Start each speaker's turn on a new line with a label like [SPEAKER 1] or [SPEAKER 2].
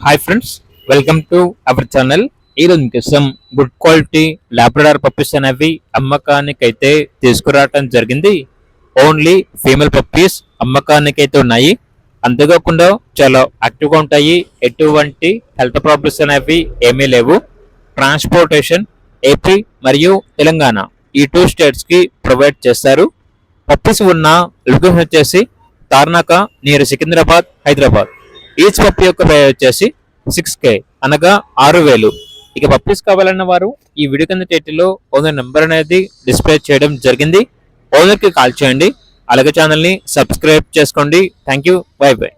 [SPEAKER 1] Hi friends, welcome to our channel. ఈరోజు మీకోసం good quality Labrador puppies అనేవి అమ్మకానికి అయితే తీసుకురావటం జరిగింది. ఓన్లీ ఫీమేల్ పప్పీస్ అమ్మకానికి అయితే ఉన్నాయి. అంతేకాకుండా చాలా యాక్టివ్గా ఉంటాయి. ఎటువంటి హెల్త్ ప్రాబ్లమ్స్ అనేవి ఏమీ లేవు. ట్రాన్స్పోర్టేషన్ ఏపీ మరియు తెలంగాణ ఈ 2 స్టేట్స్కి ప్రొవైడ్ చేస్తారు. పప్పీస్ ఉన్న లొకేషన్ వచ్చేసి తార్నాక నియర్ సికింద్రాబాద్, హైదరాబాద్. ఈచ్ పప్పి యొక్క ప్రైస్ వచ్చేసి 6K అనగా 6,000. ఇక పప్పీస్ కావాలన్న వారు ఈ వీడియో కింద టైటిల్లో ఓనర్ నెంబర్ అనేది డిస్ప్లే చేయడం జరిగింది. ఓనర్కి కాల్ చేయండి. అలాగే ఛానల్ని సబ్స్క్రైబ్ చేసుకోండి. Thank you. By by.